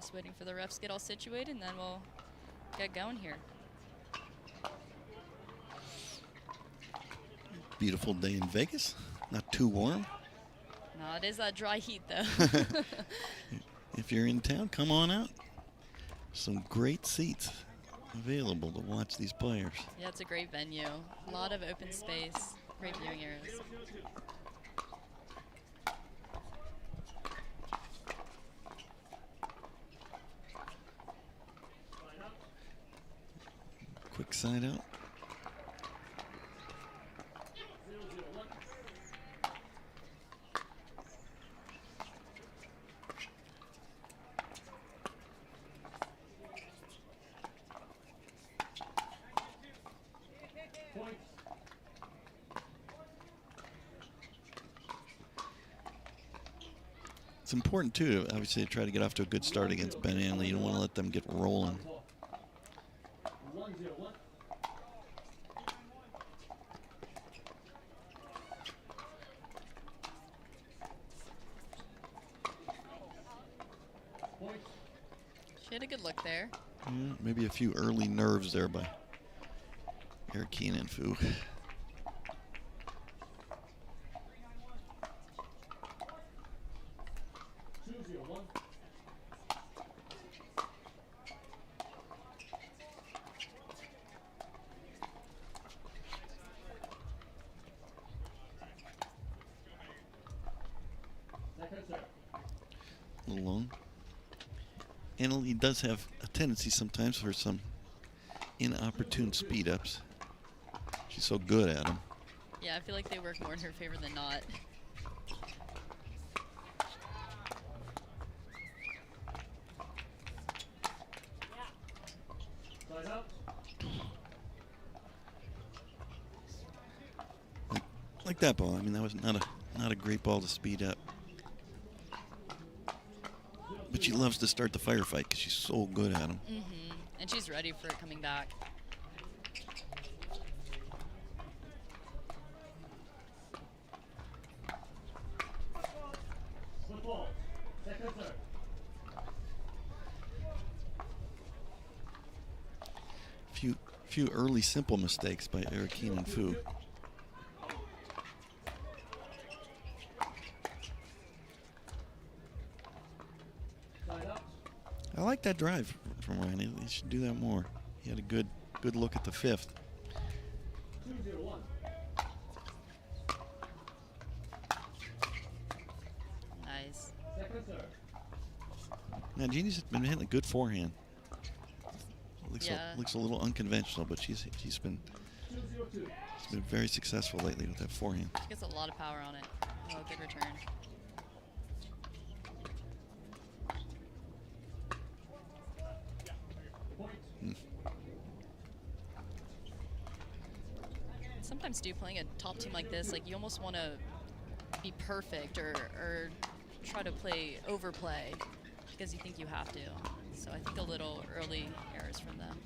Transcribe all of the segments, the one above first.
Just waiting for the refs to get all situated, and then we'll get going here. Beautiful day in Vegas. Not too warm. No, it is that dry heat, though. If you're in town, come on out. Some great seats available to watch these players. Yeah, it's a great venue. A lot of open space, great viewing areas. Quick side out. It's important, too, obviously, to try to get off to a good start against Ben Anley. You don't want to let them get rolling. She had a good look there. Yeah, maybe a few early nerves there by Erokhina and Fu. A little long. Annalie does have a tendency sometimes for some inopportune speed ups. She's so good at them. Yeah, I feel like they work more in her favor than not. Like that ball. I mean, that was not a great ball to speed up. But she loves to start the firefight because she's so good at them. Mm-hmm. And she's ready for it coming back. Few early simple mistakes by Erokhina and Fu. I like that drive from Ryan. He should do that more. He had a good look at the fifth. Nice. Now Genie's been hitting a good forehand. Looks a little unconventional, but she's been very successful lately with that forehand. She gets a lot of power on it. Oh, good return. Sometimes, too, playing a top team like this, like you almost want to be perfect or try to overplay because you think you have to. So I think a little early errors from them.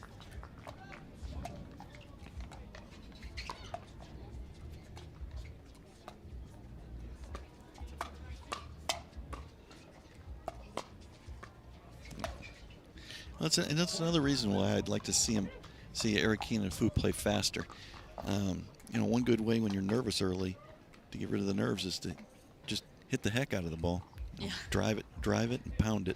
Well, that's another reason why I'd like to see Erokhina and Fu play faster. You know, one good way when you're nervous early to get rid of the nerves is to just hit the heck out of the ball. Yeah. Drive it, and pound it.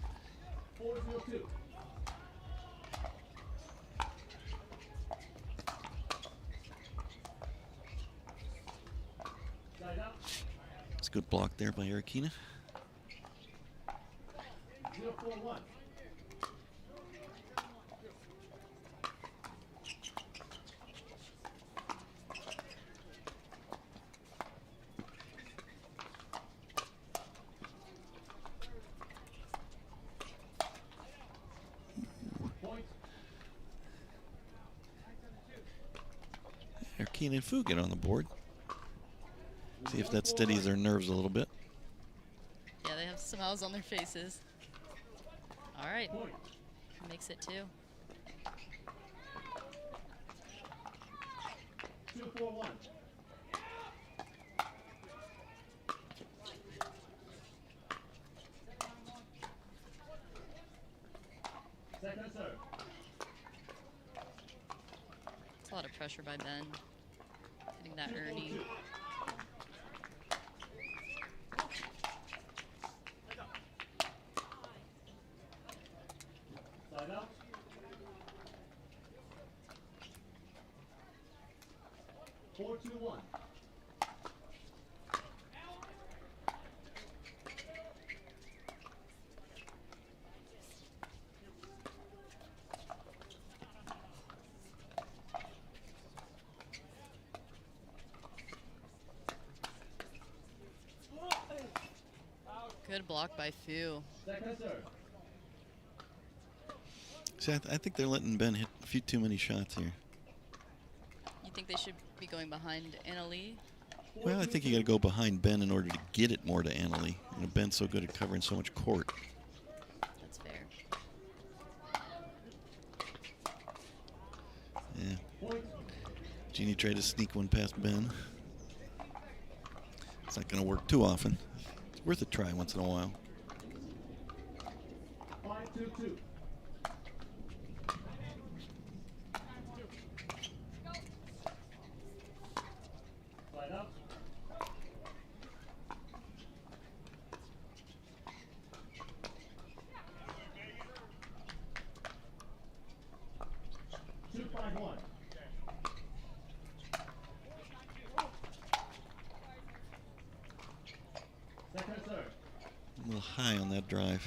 It's a good block there by Erokhina. Erokhina and Fu get on the board. See if that steadies their nerves a little bit. Yeah, they have smiles on their faces. All right. Makes it 2. 2-4-1. It's a lot of pressure by Ben. Hitting that Ernie. Side out. 4-2-1. Good block by Fu. Second serve. See, I think they're letting Ben hit a few too many shots here. You think they should be going behind Leigh? Well, I think you got to go behind Ben in order to get it more to Leigh. You know, Ben's so good at covering so much court. That's fair. Yeah. Genie tried to sneak one past Ben. It's not going to work too often. It's worth a try once in a while. 5-2-2. Side out. Two, 5-1. Second serve. A little high on that drive.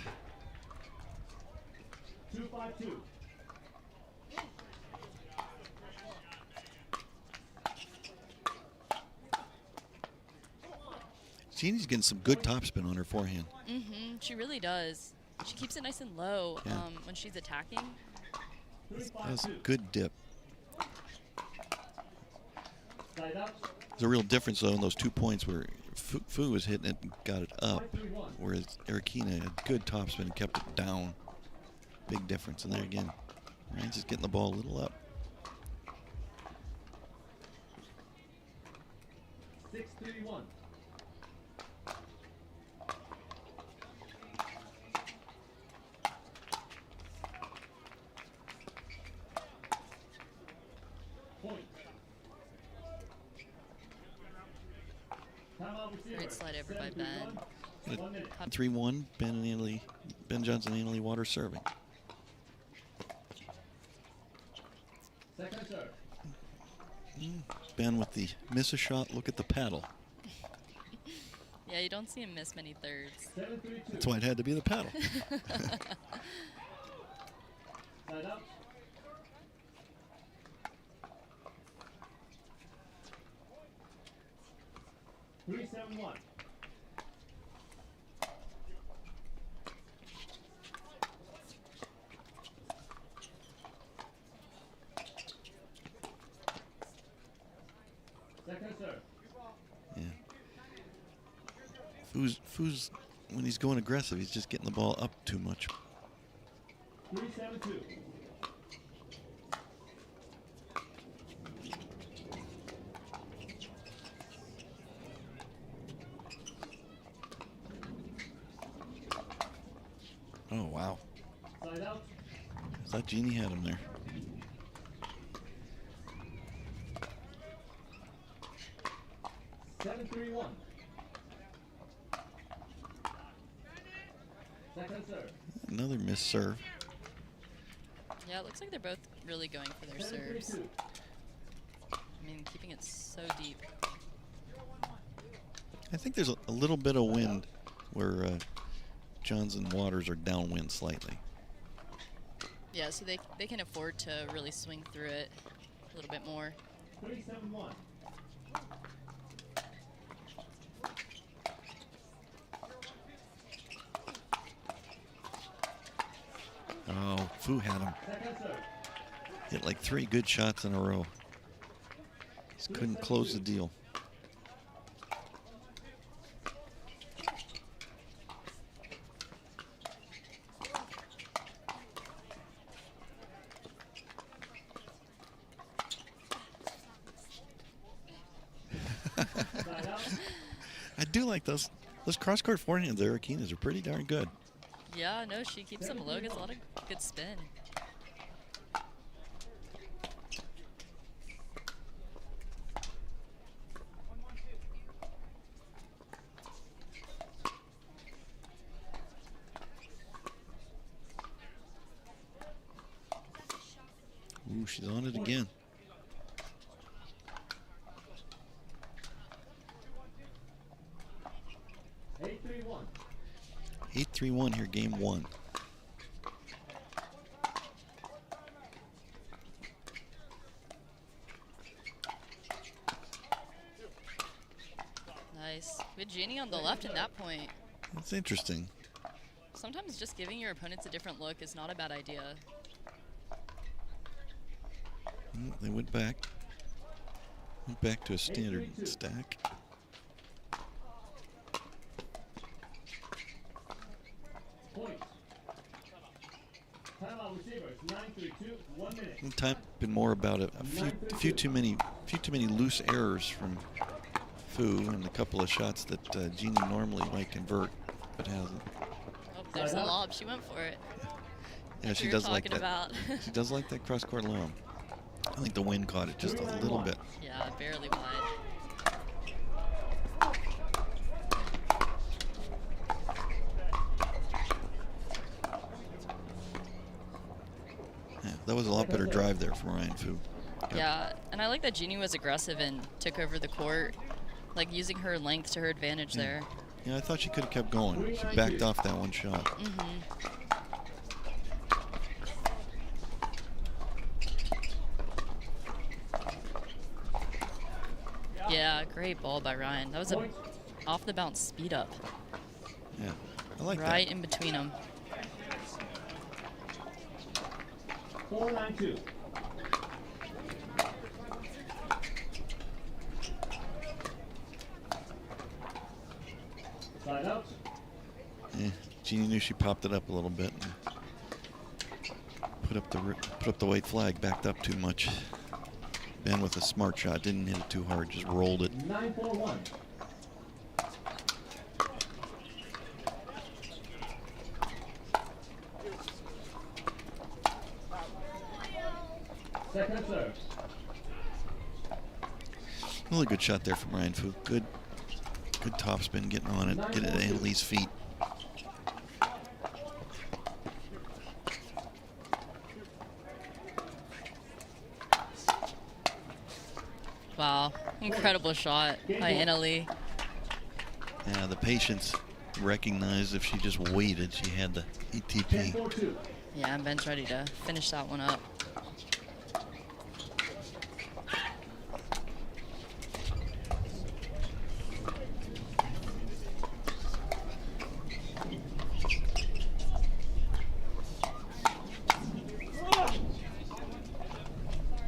2-5-2. Genie's getting some good topspin on her forehand. Mm-hmm. She really does. She keeps it nice and low Yeah. when she's attacking. That was a good dip. Side out. There's a real difference, though, in those 2 points where Fu was hitting it and got it up, 5-3-1. whereas Erokhina had good topspin and kept it down. Big difference. And there again, Ryan's just getting the ball a little up. 6-3-1. Point. Timeout receiver. Great slide over by Ben. 7-3-1. 1 minute. 3-1, Ben Johnson and Leigh Waters serving. Second serve. Ben with the miss a shot, look at the paddle. Yeah, you don't see him miss many thirds. 7-3-2. That's why it had to be the paddle. Side out. Three, 7-1. Second serve. Yeah. Fu's when he's going aggressive, he's just getting the ball up too much. 3-7-2. Oh, wow. Side out. I thought Genie had him there. Seven, 3-1. Second serve. Another missed serve. Yeah, it looks like they're both really going for their serves. 7-3-2. I mean, keeping it so deep. I think there's a little bit of wind where Johns and Waters are downwind slightly. Yeah, so they can afford to really swing through it a little bit more. 3-7-1. Oh, Fu had him. Second serve. Hit like 3 good shots in a row. Just couldn't close the deal. Side out. I do like those cross-court forehands. Erokhina's are pretty darn good. Yeah, no, she keeps them low, gets a lot of good spin. Ooh, she's on it again. Eight, 3-1. 8-3-1 here, game one. Nice. With Genie on the left in that point. That's interesting. Sometimes just giving your opponents a different look is not a bad idea. They went back. Went back to a standard stack. Point. Timeout receivers, 9-3-2, 1 minute. Time been more about a few too many loose errors from Fu and a couple of shots that Genie normally might convert, but hasn't. Oh, there's a lob. She went for it. Yeah, she we were does like talking that. about. She does like that cross-court lob. I think the wind caught it just a little bit. Yeah, barely wide. Yeah, that was a lot better drive there from Ryan Fu. Yeah, and I like that Genie was aggressive and took over the court, like using her length to her advantage there. Yeah, I thought she could have kept going. She backed off that one shot. Yeah, great ball by Ryan. That was a off the bounce speed up. Yeah, I like right that. in between them. 4-9-2. Side out. Yeah, Genie knew she popped it up a little bit and put up the white flag, backed up too much. Ben with a smart shot, didn't hit it too hard, just rolled it. 9-4-1. Second serve. Really good shot there from Ryan Fu. Good topspin, getting on it, get it at Leigh's feet. Wow, incredible shot by Leigh. Yeah, the patience recognized if she just waited, she had the ETP. 10-4-2. Yeah, and Ben's ready to finish that one up.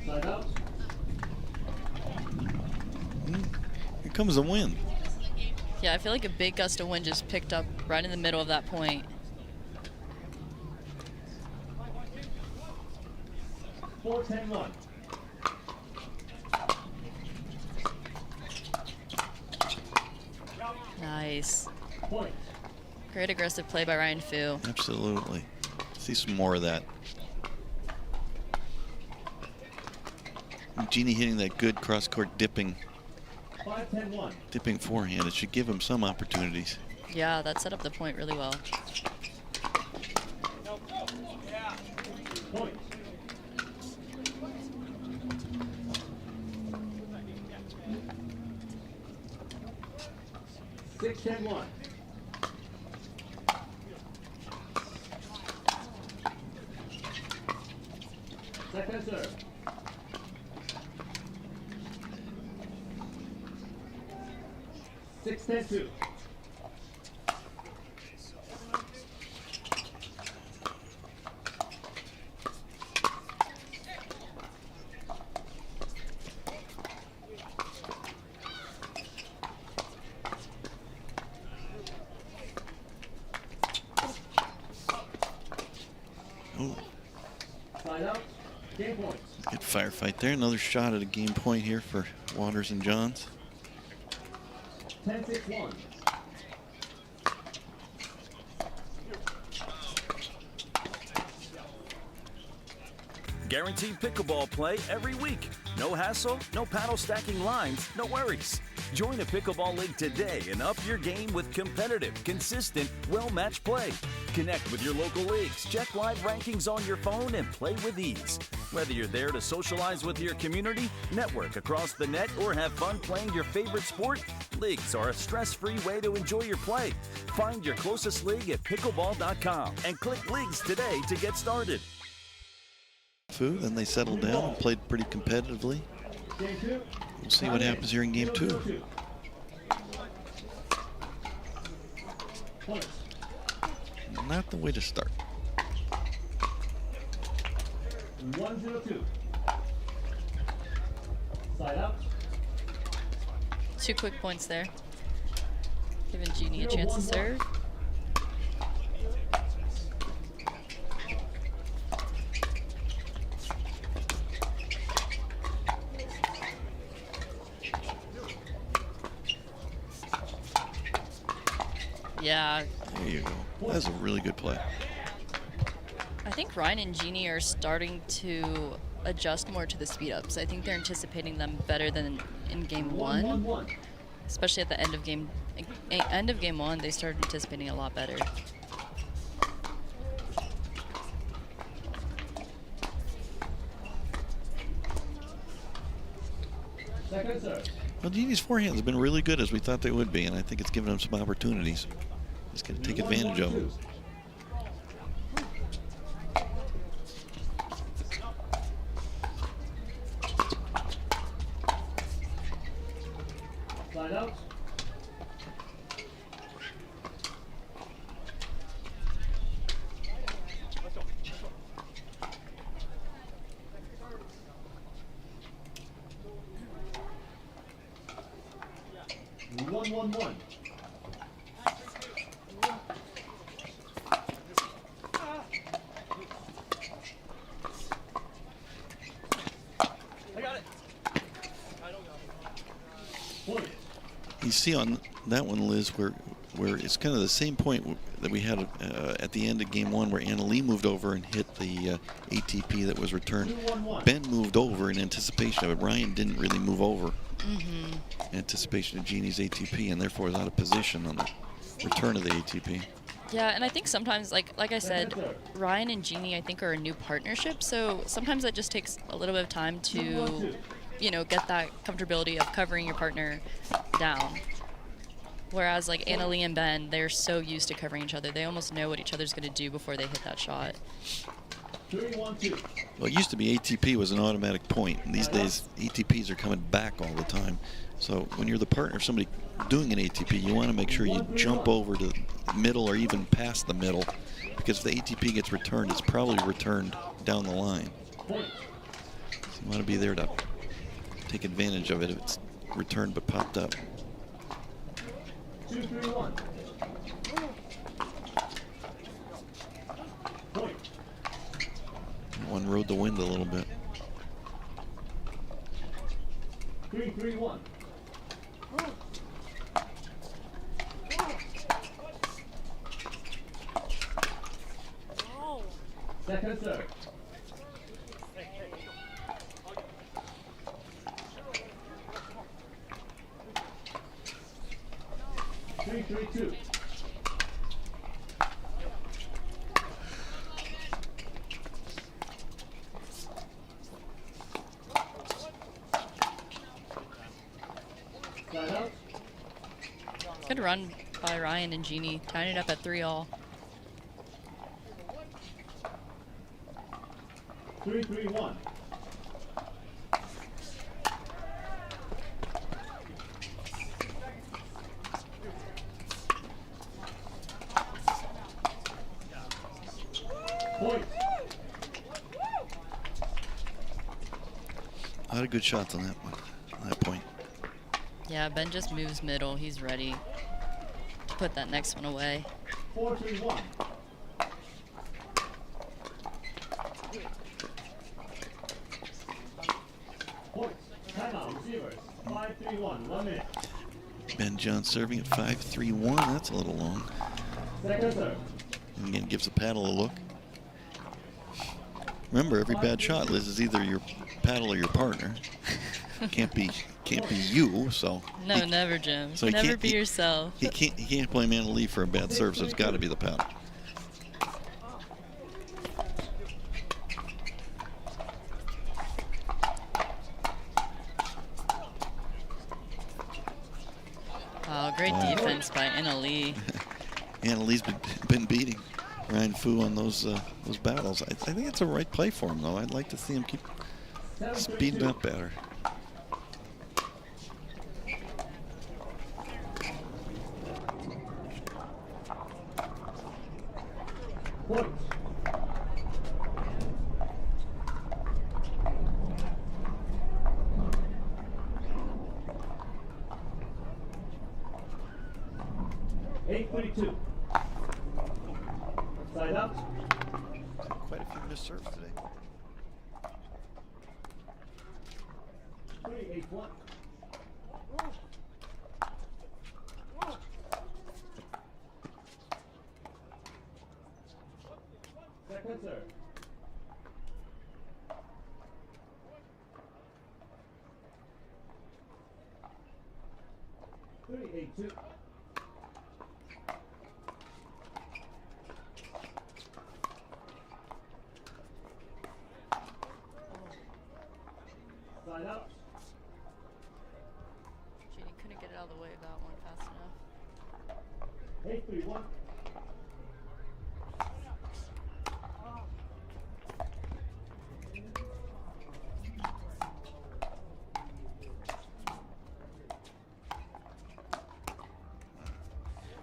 Side out. Here comes a win. Yeah, I feel like a big gust of wind just picked up right in the middle of that point. 4-10-1. Nice. Point. Great aggressive play by Ryan Fu. Absolutely. See some more of that. Genie hitting that good cross-court dipping 5-10-1. forehand. It should give him some opportunities. Yeah, that set up the point really well. Point. Six, 10-1. Second serve. Six, 10-2. Oh, Side out. Game point. good firefight there. Another shot at a game point here for Waters and Johns. 10-6-1. Guaranteed pickleball play every week. No hassle, no paddle stacking lines, no worries. Join a pickleball league today and up your game with competitive, consistent, well-matched play. Connect with your local leagues, check live rankings on your phone, and play with ease. Whether you're there to socialize with your community, network across the net, or have fun playing your favorite sport, leagues are a stress-free way to enjoy your play. Find your closest league at pickleball.com and click leagues today to get started. Then they settled down and played pretty competitively. We'll see what happens here in game 2. Not the way to start. 1-0-2. Side out. 2 quick points there. Giving Genie a chance to serve. Yeah. There you go. That's a really good play. I think Ryan and Genie are starting to adjust more to the speed ups. I think they're anticipating them better than in game 1. Especially at the end of game 1, they started anticipating a lot better. Second serve. Well, Genie's forehands have been really good, as we thought they would be, and I think it's given them some opportunities. He's going to take advantage of them. Side out. One. I got it. Point. You see on that one, Liz, where it's kind of the same point that we had at the end of game 1, where Leigh moved over and hit the ATP that was returned. 2-1-1. Ben moved over in anticipation of it. Ryan didn't really move over in anticipation of Genie's ATP, and therefore is out of position on the return of the ATP. Yeah, and I think sometimes, like I said, Ryan and Genie, I think, are a new partnership. So sometimes that just takes a little bit of time to, get that comfortability of covering your partner down. Whereas like Leigh and Ben, they're so used to covering each other. They almost know what each other's going to do before they hit that shot. 3-1-2. Well, it used to be ATP was an automatic point, and these days ATPs are coming back all the time. So when you're the partner of somebody doing an ATP, you want to make sure you jump over to the middle or even past the middle, because if the ATP gets returned, it's probably returned down the line. So you want to be there to take advantage of it if it's returned but popped up. 2-3-1. Point. One rode the wind a little bit. 3-3-1. Second serve. 3-3-2. Side out. Good run by Ryan and Genie, tying it up at 3-all. 3-3-1. Point. A lot of good shots on that one, on that point. Yeah, Ben just moves middle. He's ready to put that next one away. 4-3-1. Point. Timeout. Receivers. 5-3-1. 1 minute. Ben John serving at 5-3-1. That's a little long. Second serve. And again, gives the paddle a look. Remember, every bad shot, Liz, is either your paddle or your partner. Can't be you. So No, never, Jim. So he never can't- be he- yourself. he can't blame Anna Leigh for a bad serve. So it's got to be the paddle. Oh, great defense by Anna Leigh. Anna Lee's been beating Ryan Fu on those battles. I think it's a right play for him, though. I'd like to see him keep speeding up better. Point. Eight 32. Side up. Quite a few missed serves today. 8-1. Second serve. 38-2. Side up. Genie couldn't get it out of the way of that one fast enough. 8-3-1.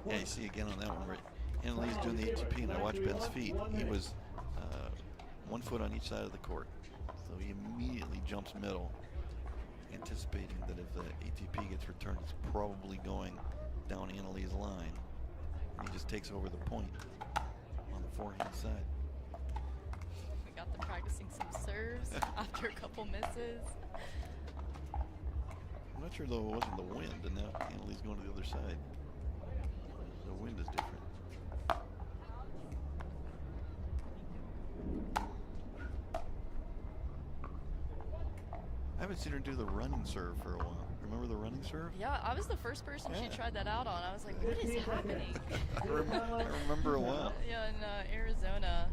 Yeah, you see again on that one, right? Anna Lee's doing the ATP, and I watched Ben's feet. He was 1 foot on each side of the court. So he immediately jumps middle, anticipating that if the ATP gets returned, it's probably going down Anna Lee's line. And he just takes over the point on the forehand side. We got them practicing some serves after a couple misses. I'm not sure, though, it wasn't the wind, and now Anna Lee's going to the other side. The wind is different. I haven't seen her do the running serve for a while. Remember the running serve? Yeah, I was the first person she Yeah. tried that out on. I was like, what is happening? I remember a while. Yeah, in Arizona.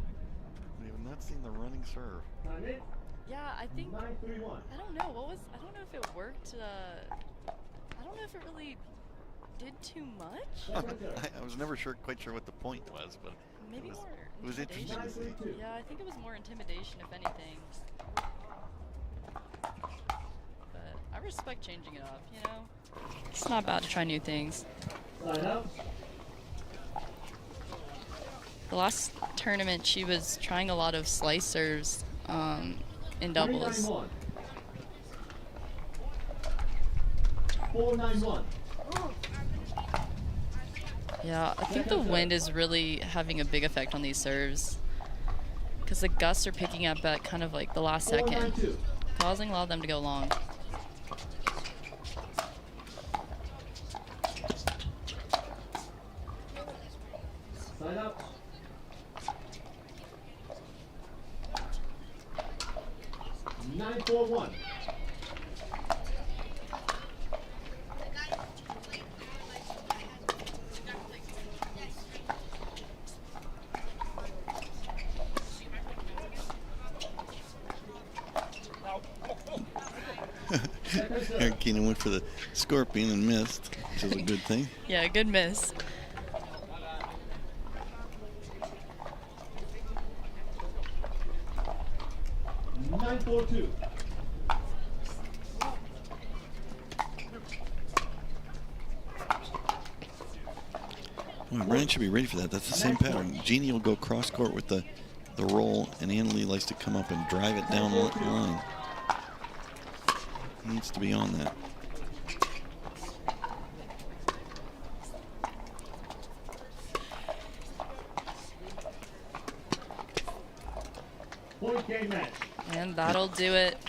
We have not seen the running serve. Time in. Yeah, I think, 9-3-1. I don't know, I don't know if it worked, I don't know if it really did too much. I was never quite sure what the point was, but Maybe it was, more it was interesting to see. 9-3-2. Yeah, I think it was more intimidation, if anything. But I respect changing it up, you know? It's not bad to try new things. Side up. The last tournament, she was trying a lot of slice serves in doubles. 3-9-1. 4-9-1. Yeah, I think the wind is really having a big effect on these serves. Because the gusts are picking up at kind of like the last second, 4-9-2. causing a lot of them to go long. Side up. 9-4-1. Erokhina went for the scorpion and missed, which is a good thing. Yeah, good miss. Nine 4-2. Well, Ryan should be ready for that. That's the same pattern. Genie will go cross court with the roll, and Anna Leigh likes to come up and drive it down the line. He needs to be on that. Point game match. And that'll do it.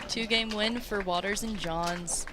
2-game win for Waters and Johns.